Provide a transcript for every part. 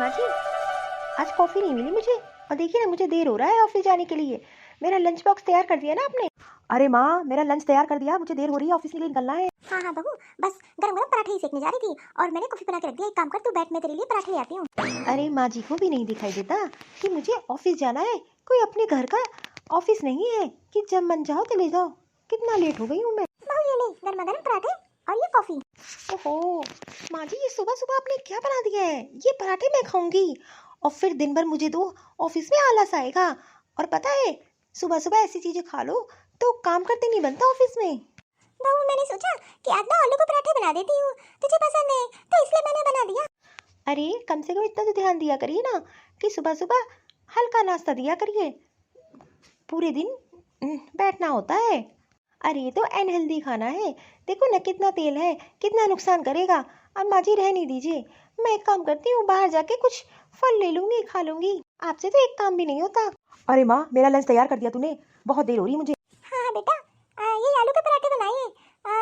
माँ जी, आज कॉफ़ी नहीं मिली मुझे। और देखिए ना, मुझे देर हो रहा है ऑफिस जाने के लिए। मेरा लंच बॉक्स तैयार कर दिया ना आपने? अरे माँ, मेरा लंच तैयार कर दिया, मुझे देर हो रही है, ऑफिस के लिए निकलना है। हाँ हाँ बहू, बस गरम गरम पराठे ही सेकने जा रही थी और मैंने कॉफी बना के रख दिया। एक काम कर, तू बैठ, मैं तेरे लिए पराठे ले आती हूँ। अरे माँ जी को भी नहीं दिखाई देता कि मुझे ऑफिस जाना है? कोई अपने घर का ऑफिस नहीं है कि जब मन जाओ चले जाओ। कितना लेट हो गई हूँ मैं। बहू ये ले गरम गरम पराठे और ये कॉफी। ओहो माँ जी, ये सुबह सुबह आपने क्या बना दिया है? ये पराठे मैं खाऊंगी और फिर दिन भर मुझे तो ऑफिस में आलस आएगा। और पता है, सुबह सुबह ऐसी चीजें खा लो तो काम करते नहीं बनता ऑफिस में। बहू मैंने सोचा कि आज ना आलू के पराठे बना देती हूँ, तुझे पसंद है तो इसलिए मैंने बना दिया। अरे कम से कम इतना तो ध्यान दिया करिए ना कि सुबह सुबह हल्का नाश्ता दिया करिए। पूरे दिन बैठना होता है। अरे ये तो अनहेल्दी खाना है। देखो ना कितना तेल है, कितना नुकसान करेगा। अब माँ जी रहने दीजिए, मैं एक काम करती हूँ, बाहर जाके कुछ फल ले लूंगी, खा लूंगी। आपसे तो एक काम भी नहीं होता। अरे माँ, मेरा लंच तैयार कर दिया तूने? बहुत देर हो रही है मुझे। हाँ हाँ बेटा, ये आलू के पराठे बनाए।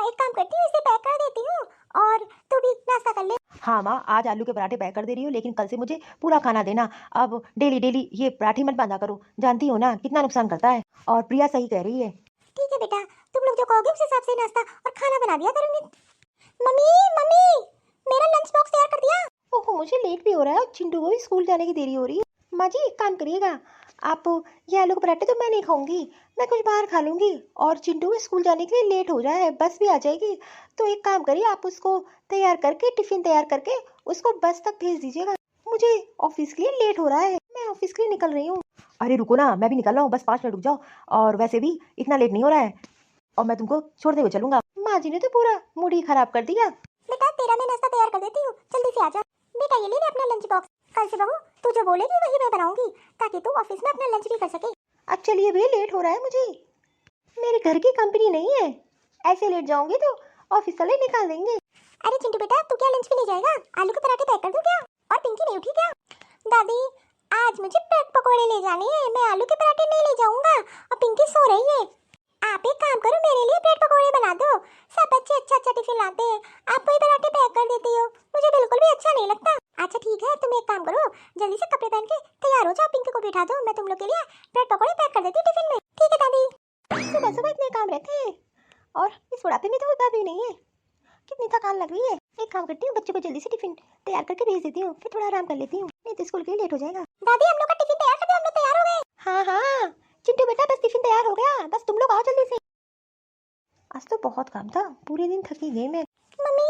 एक काम करती हूँ, इसे पैक कर देती हूँ और तू भी नाश्ता कर ले। हाँ माँ, आज आलू के पराठे पैक कर दे रही हूँ, लेकिन कल से मुझे पूरा खाना देना। अब डेली डेली ये पराठे मत बांधा करो, जानती हो ना कितना नुकसान करता है। और प्रिया सही कह रही है। ठीक है बेटा, तुम लोग जो कहोगे उस हिसाब से नाश्ता और खाना बना दिया करूंगी। मम्मी मम्मी, मेरा लंच बॉक्स तैयार कर दिया। ओहो, मुझे लेट भी हो रहा है और चिंटू को भी स्कूल जाने की देरी हो रही है। माँ जी एक काम करिएगा, आप ये आलू के पराठे तो मैं नहीं खाऊंगी, मैं कुछ बाहर खा लूंगी। और चिंटू को स्कूल जाने के लिए लेट हो जाए, बस भी आ जाएगी। तो एक काम करिए, आप उसको तैयार करके, टिफिन तैयार करके उसको बस तक भेज दीजिएगा। मुझे ऑफिस के लिए लेट हो रहा है, मैं ऑफिस के लिए निकल रही हूँ। अरे रुको ना, मैं भी निकल रहा हूँ, बस 5 मिनट रुक जाओ। और वैसे भी इतना लेट नहीं हो रहा है और मैं तुमको छोड़ते हुए चलूंगा। माँ जी ने तो पूरा मूड ही खराब कर दिया। बेटा तेरा मैं नाश्ता तैयार कर देती हूँ, जल्दी से आ जा। बेटा ये ले अपना लंच बॉक्स। कल से बहू तू जो बोलेगी वही मैं बनाऊंगी, ताकि तू ऑफिस में अपना लंच भी कर सके। अब चलिए भैया, लेट हो रहा है मुझे। मेरे घर की कंपनी नहीं है, ऐसे लेट जाऊंगी तो ऑफिस वाले निकाल देंगे। अरे चिंटू बेटा, तू क्या लंच में ले जाएगा? आलू के पराठे पैक कर दूं क्या? और पिंकी नहीं उठी क्या? दादी आज मुझे ब्रेड पकोड़े ले जाने हैं, मैं आलू के पराठे नहीं ले जाऊंगा। और पिंकी सो रही है। आप एक काम करो, मेरे लिए ब्रेड पकोड़े बना दो। सब बच्चे अच्छा अच्छा टिफिन लाते हैं, आप वही पराठे पैक कर देती हो, मुझे बिल्कुल भी अच्छा नहीं लगता। अच्छा ठीक है, तुम एक काम करो, जल्दी से कपड़े पहन के तैयार हो जाओ, पिंकी को बिठा दो, मैं तुम लोग के लिए ब्रेड पकोड़े पैक कर देती हूँ टिफिन में। ठीक है दादी। सुबह सुबह इतने काम रहते हैं और इस बुढ़ापे में तो होता भी नहीं है। कितनी थकान लग रही है। एक काम करती हूँ, बच्चों को जल्दी से टिफिन तैयार करके भेज देती हूँ, फिर थोड़ा आराम कर लेती हूँ, नहीं तो स्कूल के लिए लेट हो जाएगा। दादी हम लोग का टिफिन तैयार कर दो, हम लोग तैयार हो गए। हाँ हाँ चिंटू बेटा, बस टिफिन तैयार हो गया, बस तुम लोग आओ जल्दी से। आज तो बहुत काम था, पूरे दिन थकी गई मैं। मम्मी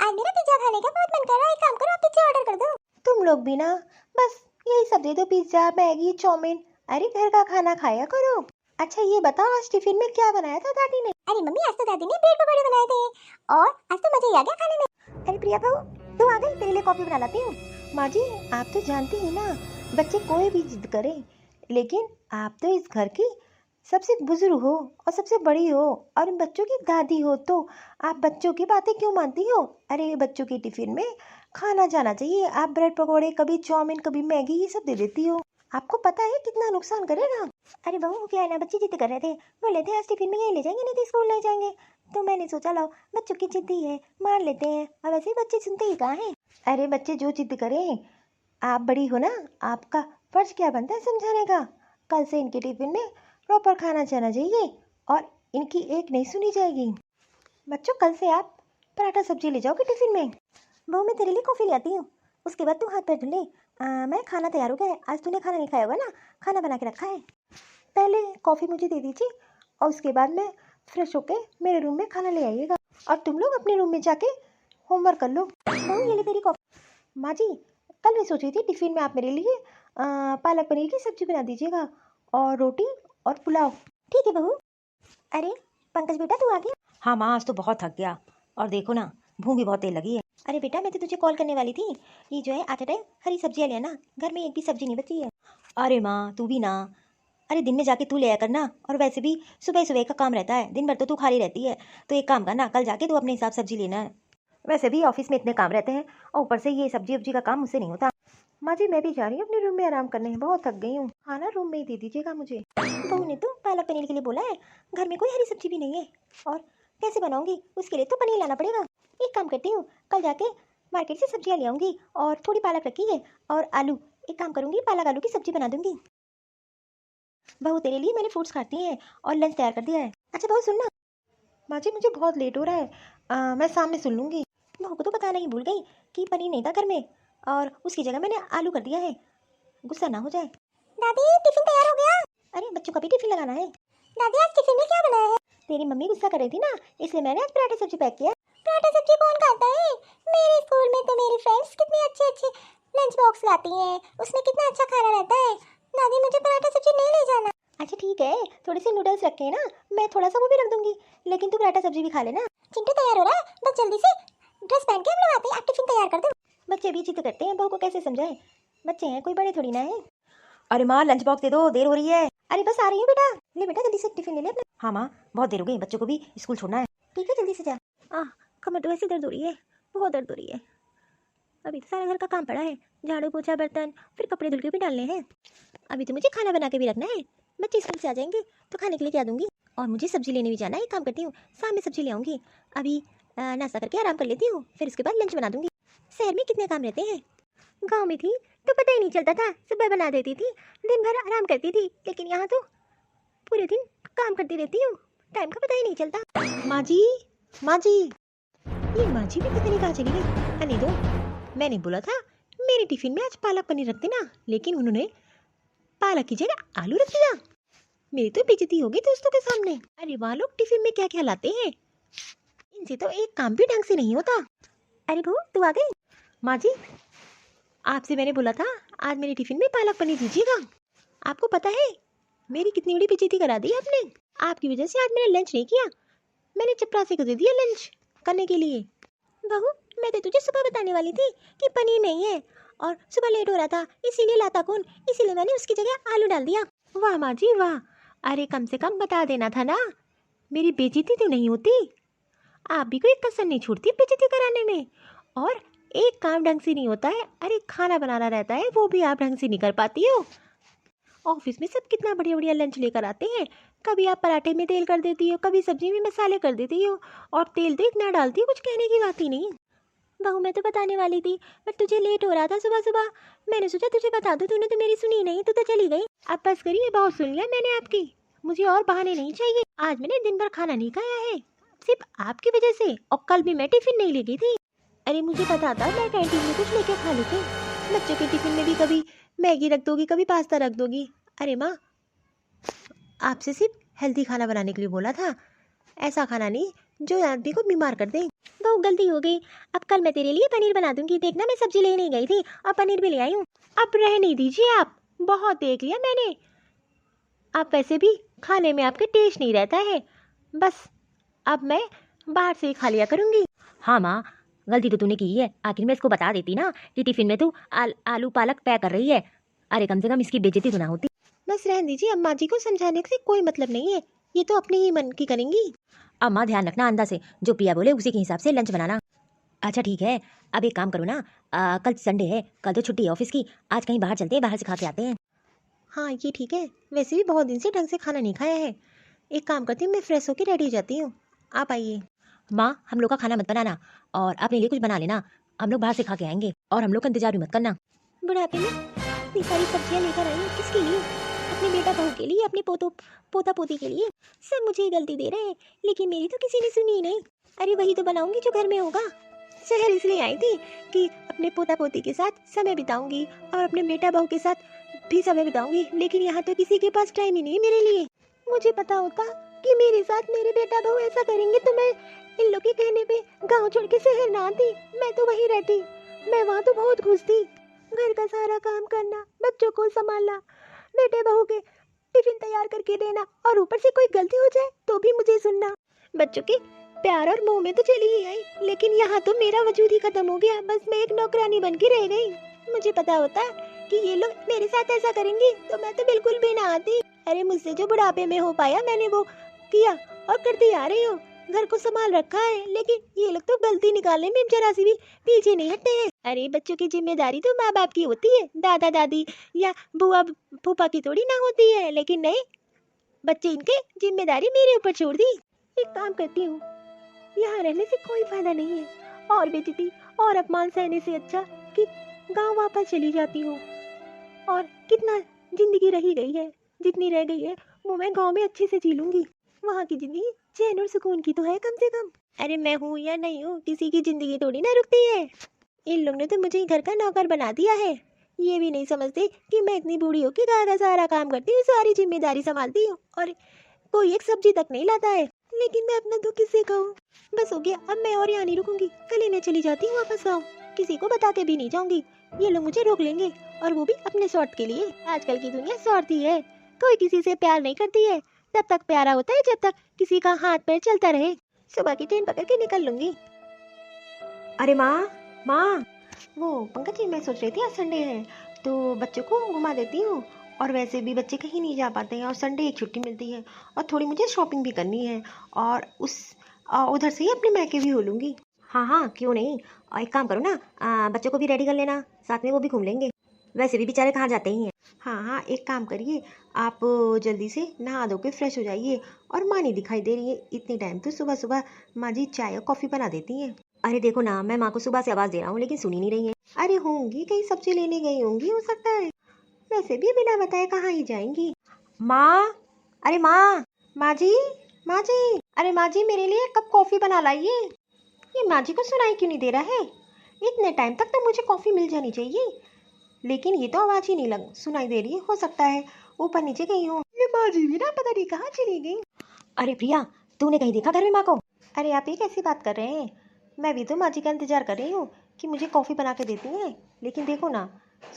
आज मेरा पिज्जा खाने का बहुत मन कर रहा है, एक काम करो आप पिज्जा ऑर्डर कर दो। तुम लोग भी ना बस यही सब दे दो, पिज्जा मैगी चाउमीन। अरे घर का खाना खाया करो। अच्छा ये बताओ, आज टिफिन में क्या बनाया था दादी ने? अरे मम्मी आज तो दादी ने ब्रेड पकौड़े बनाए थे और आज तो मजा ही आ गया खाने में। अरे प्रिया बहू, तू आ गई, तेरे लिए कॉफी बना लाती हूँ। माँ जी आप तो जानती ही ना, बच्चे कोई भी जिद करें, लेकिन आप तो इस घर की सबसे बुजुर्ग हो और सबसे बड़ी हो और इन बच्चों की दादी हो, तो आप बच्चों की बातें क्यों मानती हो? अरे बच्चों की टिफिन में खाना जाना चाहिए, आप ब्रेड पकौड़े, कभी चाउमीन, कभी मैगी, ये सब दे देती हो। आपको पता है कितना नुकसान करेगा। अरे बहू क्या है ना, बच्चे जिद कर रहे थे, बोले थे आज टिफिन में यही ले जाएंगे, नहीं तो स्कूल ले जाएंगे। तो मैंने सोचा लो बच्चों की जिद ही है, मान लेते हैं। अब ऐसे बच्चे सुनते ही कहाँ हैं। अरे बच्चे जो जिद करें, आप बड़ी हो ना, आपका फर्ज क्या बनता है समझाने का। कल से इनके टिफिन में प्रॉपर खाना जाना चाहिए और इनकी एक नहीं सुनी जाएगी। बच्चों कल से आप पराठा सब्जी ले जाओगे टिफिन में। बहू मैं तेरे लिए कॉफ़ी ले आती हूँ, उसके बाद तू हाथ पैर धुल ले। मैं खाना तैयार हो गया है, आज तूने खाना नहीं खाया होगा ना, खाना बना के रखा है। पहले कॉफ़ी मुझे दे दीजिए और उसके बाद में फ्रेश होके मेरे रूम में खाना ले आइएगा और तुम लोग अपने रूम में जाके होमवर्क कर लो। बहू ये ले तेरी कॉफ़ी। माँ जी कल मैं सोची थी टिफ़िन में आप मेरे लिए पालक पनीर की सब्जी बना दीजिएगा और रोटी और पुलाव। ठीक है बहू। अरे पंकज बेटा तू आ गया? हाँ माँ, आज तो बहुत थक गया और देखो ना भूख भी बहुत तेज लगी है। अरे बेटा मैं तो तुझे कॉल करने वाली थी, ये जो है आते टाइम हरी सब्जियां ले आना, घर में एक भी सब्जी नहीं बची है। अरे माँ तू भी ना, अरे दिन में जाके तू ले आया करना, और वैसे भी सुबह सुबह का काम रहता है, दिन भर तो तू खाली रहती है। तो एक काम करना, कल जाके तू अपने हिसाब सब्जी लेना है। वैसे भी ऑफिस में इतने काम रहते हैं और ऊपर से ये सब्जी उब्जी का काम मुझसे नहीं होता। माँ जी मैं भी जा रही हूँ अपने रूम में आराम करने, बहुत थक गई हूँ। खाना रूम में ही दे दीजिएगा मुझे। बहू ने तो पालक पनीर के लिए बोला है, घर में कोई हरी सब्जी भी नहीं है और कैसे बनाऊंगी, उसके लिए तो पनीर लाना पड़ेगा। एक काम करती हूँ, कल जाके मार्केट से सब्जियां ले आऊंगी और थोड़ी पालक रखी है और आलू। एक काम करूंगी, पालक आलू की सब्जी बना दूंगी। बहू तेरे लिए मैंने फ्रूट्स काट दिए हैं और लंच तैयार कर दिया है। अच्छा बहू सुनना। माँ जी मुझे बहुत लेट हो रहा है, मैं शाम में सुन लूंगी। बहू को तो बताना ही भूल गई कि पनीर नहीं था घर में और उसकी जगह मैंने आलू कर दिया है। गुस्सा ना हो जाए। दादी टिफिन तैयार हो गया। अरे बच्चों का भी टिफिन लगाना है। दादी आज टिफिन में क्या बनाया है? तेरी मम्मी गुस्सा कर रही थी ना, इसलिए मैंने आज पराठे सब्जी पैक किया। पराठा सब्जी कौन खाता है? मेरे स्कूल में तो मेरी फ्रेंड्स कितने अच्छे अच्छे लंच बॉक्स लाती हैं, उसमें कितना अच्छा खाना रहता है। दादी मुझे पराठा सब्जी नहीं ले जाना। अच्छा ठीक है, थोड़े से नूडल्स रखे हैं ना, मैं थोड़ा सा वो भी रख दूंगी, लेकिन तू पराठा सब्जी भी खा लेना। चिंटू तैयार हो रहा है, बस जल्दी से ड्रेस पहन के हम लोग आते हैं। आप टिफिन तैयार कर दो। बच्चे भी जिद करते हैं, बहू को कैसे समझाएं, बच्चे हैं कोई बड़े थोड़ी ना है। अरे माँ लंच बॉक्स दे दो, देर हो रही है। अरे बस आ रही हूँ बेटा। ले बेटा जल्दी से टिफिन ले ले अपना। हाँ माँ बहुत देर हो गई, बच्चों को भी स्कूल छोड़ना है। ठीक है जल्दी से जा। कमर तो ऐसे दर्द हो रही है, बहुत दर्द हो रही है। अभी तो सारा घर का काम पड़ा है, झाड़ू पोछा बर्तन, फिर कपड़े धुल के भी डालने हैं। अभी तो मुझे खाना बना के भी रखना है, बच्चे स्कूल से आ जाएंगे तो खाने के लिए क्या दूंगी। और मुझे सब्जी लेने भी जाना है, एक काम करती हूँ शाम में सब्जी ले आऊँगी। अभी नाश्ता करके आराम कर लेती हूँ, फिर उसके बाद लंच बना दूंगी। शहर में कितने काम रहते हैं, गाँव में थी तो पता ही नहीं चलता था, सुबह बना देती थी, दिन भर आराम करती थी। लेकिन यहाँ तो पूरे दिन काम करती रहती हूँ, टाइम का पता ही नहीं चलता। माँ जी, माँ जी, ये माँ जी भी पता नहीं कहाँ चली गई। अने दो, मैंने बोला था मेरे टिफिन में आज पालक पनीर रख देना, लेकिन उन्होंने पालक की जगह आलू रख दिया। मेरी तो बेइज्जती हो गई दोस्तों के सामने। अरे वहाँ लोग टिफिन में क्या क्या लाते हैं, इनसे तो एक काम भी ढंग से नहीं होता। अरे बहू तू आ गई। माँ जी आपसे मैंने बोला था आज मेरे टिफिन में पालक पनीर दीजिएगा। आपको पता है मेरी कितनी बड़ी बेइज्जती करा दी आपने। आपकी वजह से आज मैंने लंच नहीं किया, मैंने चपरासी को दे दिया लंच करने के लिए। बहू मैं तो तुझे सुबह बताने वाली थी कि पनीर नहीं है और सुबह लेट हो रहा था, इसीलिए लाता कौन, इसीलिए मैंने उसकी जगह आलू डाल दिया। वाह माँ जी वाह, अरे कम से कम बता देना था ना, मेरी बेइज्जती तो नहीं होती। आप भी कोई कसर नहीं छोड़ती बेइज्जती कराने में। और एक काम ढंग से नहीं होता है, अरे खाना बनाना रहता है वो भी आप ढंग से नहीं कर पाती हो। ऑफिस में सब कितना बढ़िया बढ़िया लंच लेकर आते हैं, कभी आप पराठे में तेल कर देती हो, कभी सब्जी में मसाले कर देती हो, और तेल तो इतना डालती हो कुछ कहने की बात ही नहीं। बहू मैं तो बताने वाली थी, बट तुझे लेट हो रहा था सुबह सुबह, मैंने सोचा तुझे बता दूं, तूने तो मेरी सुनी नहीं, तू तो चली गई। अब बस करिए, बहुत सुन लिया मैंने आपकी, मुझे और बहाने नहीं चाहिए। आज मैंने दिन भर खाना नहीं खाया है सिर्फ आपकी वजह से, और कल भी मैं टिफिन नहीं ले गई थी। अरे मुझे पता था मैं कैंटीन में कुछ लेके खा लेती, बच्चों के टिफिन में भी कभी मैगी रख दोगी, कभी पास्ता रख दोगी। अरे माँ आपसे सिर्फ हेल्दी खाना बनाने के लिए बोला था, ऐसा खाना नहीं जो आदमी को बीमार कर दे। बहुत गलती हो गई, अब कल मैं तेरे लिए पनीर बना दूंगी। देखना मैं सब्जी लेने गई थी और पनीर भी ले आई हूँ। अब रहने दीजिए, आप बहुत देख लिया मैंने, आप वैसे भी खाने में आपके टेस्ट नहीं रहता है, बस अब मैं बाहर से ही खा लिया करूँगी। हाँ माँ गलती तो तूने की है, आखिर मैं इसको बता देती ना कि टिफिन में तू आलू पालक पैक कर रही है, अरे कम से कम इसकी बेइज्जती तो ना होती। बस रहने दीजिए, अम्मा जी को समझाने से कोई मतलब नहीं है, ये तो अपने ही मन की करेंगी। अम्मा ध्यान रखना अंदा से, जो पिया बोले उसी के हिसाब से लंच बनाना। अच्छा ठीक है, अब एक काम करो ना, कल संडे है, कल तो छुट्टी है ऑफिस की, आज कहीं बाहर चलते हैं, बाहर से खा के आते हैं। हाँ ये ठीक है, वैसे भी बहुत दिन से ढंग से खाना नहीं खाया है। एक काम करती हूँ मैं फ्रेश होकर रेडी हो जाती हूँ, आप आइए। माँ हम लोग का खाना मत बनाना और अपने लिए कुछ बना लेना, हम लोग बाहर से खा के आएंगे, और हम लोग का इंतजार भी मत करना। बुढ़ापे में इतनी सारी सब्जियाँ लेकर आई हूँ, किसके लिए? अपने बेटा बहू के लिए, अपने पोता पोती के लिए। सब मुझे ही गलती दे रहे हैं, लेकिन मेरी तो किसी ने सुनी ही नहीं। अरे वही तो बनाऊंगी जो घर में होगा। शहर इसलिए आई थी कि अपने पोता पोती के साथ समय बिताऊंगी और अपने बेटा बहू के साथ भी समय बिताऊंगी, लेकिन यहाँ तो किसी के पास टाइम ही नहीं है मेरे लिए। मुझे पता होता कि मेरे साथ मेरे बेटा बहू ऐसा करेंगे तो मैं इन लोग के कहने पे गाँव छोड़ के शहर ना आती, मैं तो वहीं रहती। मैं वहाँ तो बहुत खुश थी, घर का सारा काम करना, बच्चों को संभालना, बेटे बहू के टिफिन तैयार करके देना, और ऊपर से कोई गलती हो जाए तो भी मुझे सुनना। बच्चों के प्यार और मोह में तो चली ही आई, लेकिन यहाँ तो मेरा वजूद ही खत्म हो गया, बस मैं एक नौकरानी बन के रह गई। मुझे पता होता कि ये लोग मेरे साथ ऐसा करेंगे तो मैं तो बिल्कुल भी ना आती। अरे मुझसे जो बुढ़ापे में हो पाया मैंने वो किया और करती आ रही हूँ, घर को संभाल रखा है, लेकिन ये लोग तो गलती निकालने में जरा सी भी पीछे नहीं हटते हैं। अरे बच्चों की जिम्मेदारी तो माँ बाप की होती है, दादा दादी या बुआ फूफा की थोड़ी ना होती है, लेकिन नहीं, बच्चे इनके जिम्मेदारी मेरे ऊपर छोड़ दी। एक काम करती हूँ, यहाँ रहने से कोई फायदा नहीं है, और बेइज्जती और अपमान सहने से अच्छा कि गांव वापस चली जाती हूँ। और कितना जिंदगी रही गई है, जितनी रह गई है वो मैं गांव में अच्छे से जी लूंगी। वहाँ की जिंदगी चैन और सुकून की तो है कम से कम। अरे मैं हूँ या नहीं हूँ, किसी की जिंदगी थोड़ी ना रुकती है। इन लोग ने तो मुझे घर का नौकर बना दिया है। ये भी नहीं समझते कि मैं इतनी बूढ़ी हूँ कि घर का सारा काम करती हूँ, सारी जिम्मेदारी संभालती हूँ और कोई एक सब्जी तक नहीं लाता है। लेकिन मैं अपना दुख किससे कहूँ। बस हो गया, अब मैं और यहाँ नहीं रुकूंगी, कल ही मैं चली जाती हूँ वापस गाँव। किसी को बता के भी नहीं जाऊंगी, ये लोग मुझे रोक लेंगे और वो भी अपने स्वार्थ के लिए। आजकल की दुनिया स्वार्थी है, कोई किसी से प्यार नहीं करती है। तब तक प्यारा होता है जब तक किसी का हाथ पैर चलता रहे। सुबह की ट्रेन पकड़ के निकल लूंगी। अरे माँ, माँ, वो पंकज जी, मैं सोच रही थी आज संडे है तो बच्चों को घुमा देती हूँ। और वैसे भी बच्चे कहीं नहीं जा पाते हैं और संडे एक छुट्टी मिलती है और थोड़ी मुझे शॉपिंग भी करनी है और उधर से ही अपने मैके भी हो लूँगी। हाँ हाँ, क्यों नहीं। एक काम करो ना, बच्चों को भी रेडी कर लेना, साथ में वो भी घूम लेंगे। वैसे भी बेचारे कहाँ जाते ही हैं। हाँ हाँ, एक काम करिए, आप जल्दी से नहा धो के फ्रेश हो जाइए। और माँ नहीं दिखाई दे रही है इतनी टाइम तो सुबह सुबह माँ जी चाय और कॉफ़ी बना देती हैं। अरे देखो ना, मैं माँ को सुबह से आवाज़ दे रहा हूँ लेकिन सुनी नहीं रही है। अरे होंगी, कहीं सब्जी लेने गई होंगी, हो सकता है। वैसे भी बिना बताए कहाँ ही जाएंगी। माँ, अरे माँ, माँ जी, माँ जी, अरे माँ जी, मेरे लिए कप कॉफ़ी बना लाइए। ये माँ जी को सुनाई क्यों नहीं दे रहा है। इतने टाइम तक तो मुझे कॉफ़ी मिल जानी चाहिए, लेकिन ये तो आवाज़ ही नहीं लग सुनाई दे रही है। हो सकता है ऊपर नीचे गई हूँ। ये माँ जी भी ना पता नहीं कहाँ चली गई। अरे प्रिया, तूने कहीं देखा घर में माँ को? अरे आप ये कैसी बात कर रहे हैं, मैं भी तो माँ जी का इंतजार कर रही हूँ कि मुझे कॉफ़ी बना के देती हैं। लेकिन देखो ना,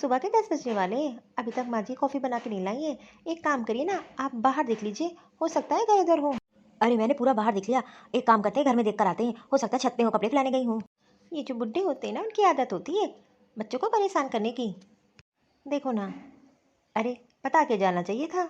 सुबह के 10 बजने वाले हैं, अभी तक माँ जी कॉफ़ी बना के नहीं लाई है। एक काम करिए ना, आप बाहर देख लीजिए, हो सकता है इधर उधर हो। अरे मैंने पूरा बाहर देख लिया, एक काम करते हैं घर में देख कर आते हैं, हो सकता है छत पे हो, कपड़े फैलाने गई हूँ। ये जो बुढ़े होते हैं ना, उनकी आदत होती है बच्चों को परेशान करने की। देखो ना, अरे बता के जाना चाहिए था,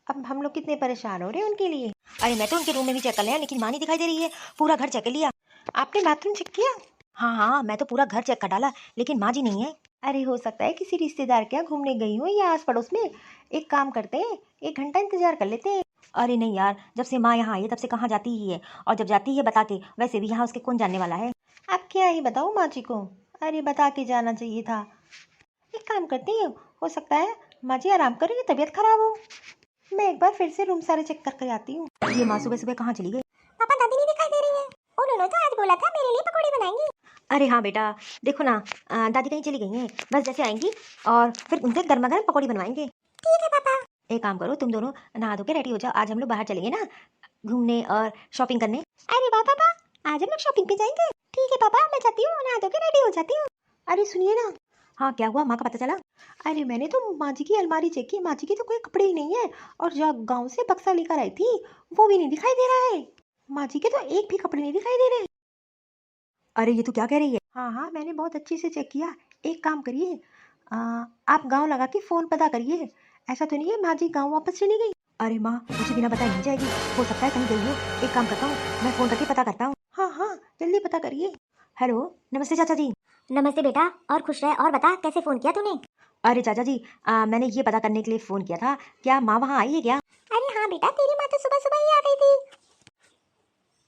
अब हम लोग कितने परेशान हो रहे हैं उनके लिए। अरे मैं तो उनके रूम में भी चेक कर लिया लेकिन माँ नहीं दिखाई दे रही है, पूरा घर चेक कर लिया। आपने बाथरूम चेक किया? हाँ हाँ, मैं तो पूरा घर चेक कर डाला लेकिन माँ जी नहीं है। अरे हो सकता है किसी रिश्तेदार के यहाँ घूमने गई हो या आस पड़ोस में। एक काम करते हैं, 1 घंटा इंतजार कर लेते हैं। अरे नहीं यार, जब से माँ यहाँ आई है तब से कहाँ जाती ही है, और जब जाती है बता के, वैसे भी यहाँ उसके कौन जानने वाला है। आप क्या ही बताओ माँ जी को, अरे बता के जाना चाहिए था। एक काम करती हूँ, हो सकता है माँ जी आराम कर रही है, तबीयत खराब हो। मैं एक बार फिर से रूम सारे चेक करके आती हूँ। ये माँ सुबह सुबह कहाँ चली गई? पापा दादी नहीं दिखाई दे रही है, उन्होंने तो आज बोला था मेरे लिए पकौड़े बनाएंगी। अरे हाँ बेटा, देखो ना, दादी कहीं चली गई हैं, बस जैसे आएंगी और फिर उनसे गर्मा गर्म पकौड़ी बनवाएंगे। ठीक है पापा। एक काम करो, तुम दोनों नहा धो के रेडी हो जाओ, आज हम लोग बाहर चलेंगे ना घूमने और शॉपिंग करने। अरे वाह पापा, आज हम लोग शॉपिंग पे जाएंगे। ठीक है पापा, मैं जाती हूँ, नहा धो के रेडी हो जाती हूँ। अरे सुनिए ना। हाँ क्या हुआ, माँ का पता चला? अरे मैंने तो माँ जी की अलमारी चेक की, माँ जी की तो कोई कपड़े ही नहीं है। और जो गाँव से बक्सा लेकर आई थी वो भी नहीं दिखाई दे रहा है। माँ जी के तो एक भी कपड़े नहीं दिखाई दे रहे। अरे ये तू क्या कह रही है? हाँ हाँ, मैंने बहुत अच्छे से चेक किया। एक काम करिए, आप गांव लगा के फ़ोन पता करिए, ऐसा तो नहीं है माँ जी गांव वापस चली गई? अरे माँ, मुझे बिना बताए नहीं जाएगी, हो सकता है कहीं गई हो। एक काम करता हूँ, मैं फ़ोन करके पता करता हूँ। हाँ हाँ, जल्दी पता करिए। हेलो, नमस्ते चाचा जी। नमस्ते बेटा, और खुश रहे। और बता, कैसे फोन किया तूने? अरे चाचा जी, मैंने ये पता करने के लिए फ़ोन किया था, क्या माँ वहाँ आई है क्या? अरे हाँ बेटा, तेरी माँ तो सुबह सुबह ही आ गई थी।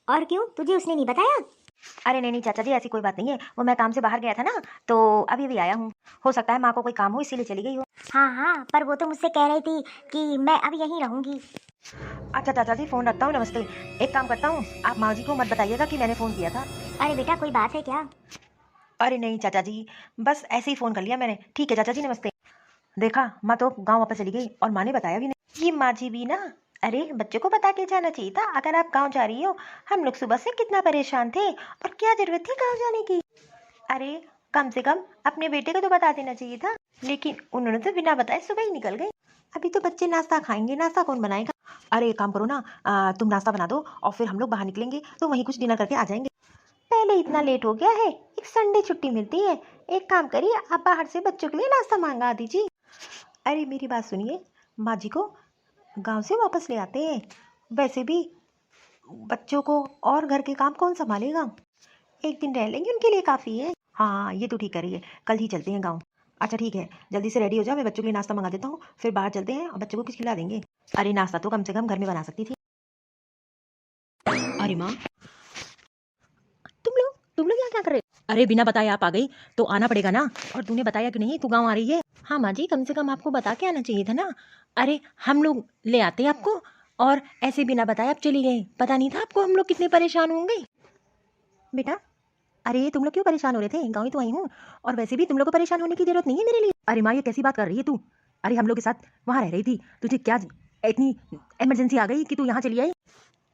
और क्यों, तुझे उसने नहीं बताया? अरे नहीं नहीं चाचा जी, ऐसी कोई बात नहीं है, वो मैं काम से बाहर गया था ना, तो अभी अभी आया हूँ। हो सकता है माँ को कोई काम हो इसीलिए चली गई हो। हाँ हाँ, पर वो तो मुझसे कह रही थी कि मैं अब यहीं रहूंगी। अच्छा चाचा जी, फ़ोन रखता हूँ, नमस्ते। एक काम करता हूँ, आप माँ जी को मत बताइएगा कि मैंने फ़ोन किया था। अरे बेटा, कोई बात है क्या? अरे नहीं चाचा जी, बस ऐसे ही फ़ोन कर लिया मैंने। ठीक है चाचा जी, नमस्ते। देखा, माँ तो गांव वापस चली गई और माँ ने बताया भी नहीं। ये माँ जी भी ना, अरे बच्चों को बता के जाना चाहिए था, अगर आप गांव जा रही हो। हम लोग सुबह से कितना परेशान थे और क्या जरूरत थी गांव जाने की। अरे कम से कम अपने बेटे को तो बता देना चाहिए था, लेकिन उन्होंने तो बिना बताए सुबह ही निकल गए। अभी तो बच्चे नाश्ता खाएंगे, नाश्ता कौन बनाएगा? अरे एक काम करो ना, तुम नाश्ता बना दो और फिर हम लोग बाहर निकलेंगे तो वहीं कुछ डिनर करके आ जाएंगे। पहले इतना लेट हो गया है, एक संडे छुट्टी मिलती है। एक काम करिए, आप बाहर से बच्चों के लिए नाश्ता मंगा दीजिए। अरे मेरी बात सुनिए, माँ जी को गांव से वापस ले आते हैं। वैसे भी बच्चों को और घर के काम कौन संभालेगा, एक दिन रह लेंगे उनके लिए काफ़ी है। हाँ ये तो ठीक कर रही है, कल ही चलते हैं गाँव। अच्छा ठीक है, जल्दी से रेडी हो जाओ, मैं बच्चों के लिए नाश्ता मंगा देता हूँ, फिर बाहर चलते हैं और बच्चों को कुछ खिला देंगे। अरे नाश्ता तो कम से कम घर में बना सकती थी। अरे माँ, तुम लोग यहाँ क्या कर रहे अरे बिना बताए आप आ गई तो आना पड़ेगा ना। और तूने बताया कि नहीं तू गाँव आ रही है। हाँ माँ जी, कम से कम आपको बता के आना चाहिए था ना। अरे हम लोग ले आते आपको, और ऐसे बिना बताए आप चली गई। पता नहीं था आपको हम लोग कितने परेशान होंगे। बेटा अरे तुम लोग क्यों परेशान हो रहे थे? गाँव ही तो आई हूँ, और वैसे भी तुम लोग को परेशान होने की जरूरत नहीं है मेरे लिए। अरे माँ ये कैसी बात कर रही है तू? अरे हम लोग के साथ वहाँ रह रही थी, तुझे क्या इतनी इमरजेंसी आ गई कि तू यहाँ चली आई?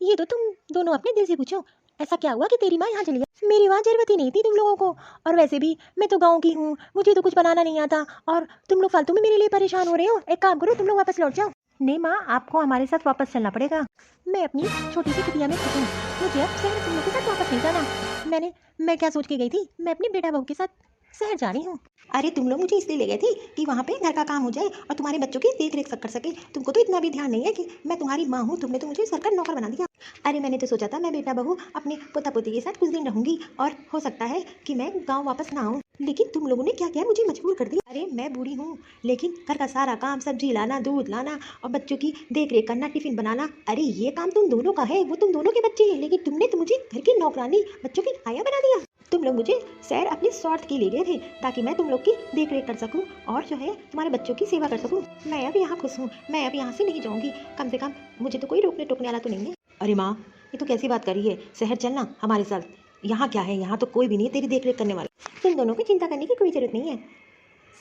ये तो तुम दोनों अपने दिल से पूछो, ऐसा क्या हुआ कि तेरी माँ यहाँ चली आई? मेरी वहाँ जरूरत ही नहीं थी तुम लोगों को, और वैसे भी मैं तो गाँव की हूँ, मुझे तो कुछ बनाना नहीं आता, और तुम लोग फालतू में मेरे लिए परेशान हो रहे हो। एक काम करो, तुम लोग वापस लौट जाओ। नहीं माँ, आपको हमारे साथ वापस चलना पड़ेगा। मैं अपनी छोटी सी कुटिया में खुश हूँ, मुझे अब शहर तुम लोग के साथ वापस नहीं जाना। मैं क्या सोच के गई थी, मैं अपने बेटा बहू के साथ शहर जा रही हूँ। अरे तुम लोग मुझे इसलिए ले गए थे कि वहाँ पे घर का काम हो जाए और तुम्हारे बच्चों की देख रेख कर सके। तुमको तो इतना भी ध्यान नहीं है कि मैं तुम्हारी माँ हूँ, तुमने तो मुझे सरकार नौकर बना दिया। अरे मैंने तो सोचा था मैं बेटा बहू अपने पोता पोती के साथ कुछ दिन रहूंगी, और हो सकता है कि मैं गाँव वापस ना आऊँ, लेकिन तुम लोगों ने क्या किया, मुझे मजबूर कर दिया। अरे मैं बूढ़ी हूँ, लेकिन घर का सारा काम, सब्जी लाना, दूध लाना और बच्चों की देख रेख करना, टिफिन बनाना, अरे ये काम तुम दोनों का है, वो तुम दोनों के बच्चे हैं, लेकिन तुमने तो मुझे घर की नौकरानी, बच्चों की आया बना दिया। तुम लोग मुझे शहर अपने स्वार्थ के लिए गए थे, ताकि मैं तुम लोग की देख रेख कर सकूं और जो है तुम्हारे बच्चों की सेवा कर सकूं। मैं अब यहाँ खुश हूँ, मैं अब यहाँ से नहीं जाऊँगी, कम से कम मुझे तो कोई रोकने टोकने वाला तो नहीं है। अरे माँ ये तो कैसी बात कर रही है, शहर चलना हमारे साथ। यहाँ क्या है, यहाँ तो कोई भी नहीं है तेरी देख रेख करने वाला। तुम दोनों को चिंता करने की कोई जरूरत नहीं है,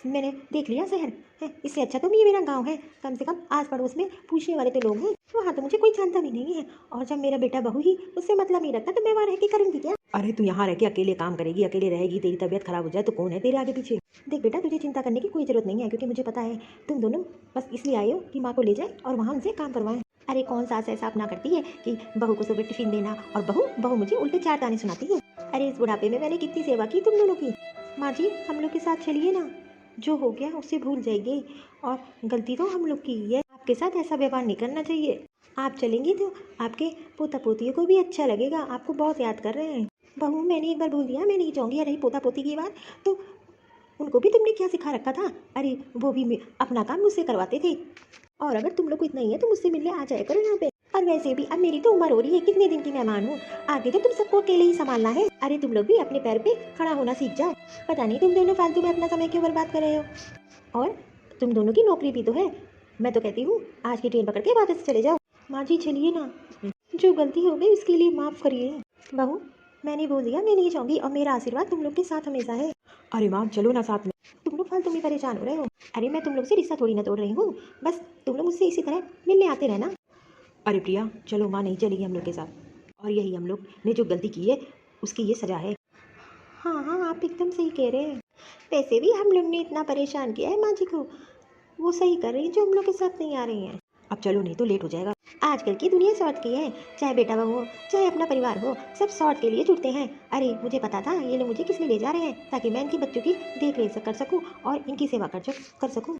मैंने देख लिया शहर है, इससे अच्छा तो ये मेरा गांव है। कम से कम आस पड़ोस में पूछने वाले तो लोग हैं, वहाँ तो मुझे कोई जानता भी नहीं है, और जब मेरा बेटा बहू ही उससे मतलब नहीं रखता तो मैं वहाँ रह के करूँगी क्या? अरे तू यहाँ रह के अकेले काम करेगी, अकेले रहेगी, तेरी तबीयत खराब हो जाए तो कौन है तेरे आगे पीछे? देख बेटा, तुझे चिंता करने की कोई जरूरत नहीं है, क्योंकि मुझे पता है तुम दोनों बस इसलिए आए हो कि माँ को ले जाए और वहाँ उनसे काम करवाएं। अरे कौन सास ऐसा अपना करती है कि बहू को सुबह टिफिन देना, और बहू बहू मुझे उल्टे 4 ताने सुनाती है। अरे इस बुढ़ापे में मैंने कितनी सेवा की तुम दोनों की। माँ जी हम लोग के साथ चलिए ना, जो हो गया उसे भूल जाइए, और गलती तो हम लोग की है, आपके साथ ऐसा व्यवहार नहीं करना चाहिए। आप चलेंगी तो आपके पोता पोतियों को भी अच्छा लगेगा, आपको बहुत याद कर रहे हैं। बहू मैंने एक बार बोल दिया, मैं नहीं जाऊँगी। रही पोता पोती की बात, तो उनको भी तुमने क्या सिखा रखा था? अरे वो भी अपना काम मुझसे करवाते थे, और अगर तुम लोग को इतना ही है तो मुझसे मिलने आ जाया करो यहाँ पे। और वैसे भी अब मेरी तो उम्र हो रही है, कितने दिन की मेहमान हूँ, आगे तो तुम सबको अकेले ही संभालना है। अरे तुम लोग भी अपने पैर पे खड़ा होना सीख जाओ। पता नहीं तुम दोनों फालतू में अपना समय क्यों बर्बाद कर रहे हो, और तुम दोनों की नौकरी भी तो है। मैं तो कहती हूँ आज की ट्रेन पकड़ के वापस चले जाओ। माँ जी चलिए ना, जो गलती हो गई उसके लिए माफ़ करिए। बहू मैंने बोल दिया मैं नहीं जाऊँगी, और मेरा आशीर्वाद तुम लोग के साथ हमेशा है। अरे माँ चलो ना साथ में, तुम लोग फालतू में परेशान हो रहे हो। अरे मैं तुम लोग से रिश्ता थोड़ी ना तोड़ रही हूँ, बस तुम लोग मुझसे इसी तरह मिलने आते रहना। अरे प्रिया चलो, माँ नहीं चलेगी हम लोग के साथ, और यही हम लोग ने जो गलती की है उसकी ये सजा है। हाँ हाँ आप एकदम सही कह रहे हैं, वैसे भी हम लोग ने इतना परेशान किया है माँ जी को, वो सही कर रही है जो हम लोग के साथ नहीं आ रही हैं। अब चलो नहीं तो लेट हो जाएगा। आजकल की दुनिया शॉर्ट की है, चाहे बेटा बहू हो चाहे अपना परिवार हो, सब शॉर्ट के लिए जुड़ते हैं। अरे मुझे पता था ये लोग मुझे किस लिए ले जा रहे हैं, ताकि मैं इनके बच्चों की देख रेख कर सकूं और इनकी सेवा कर सकूं।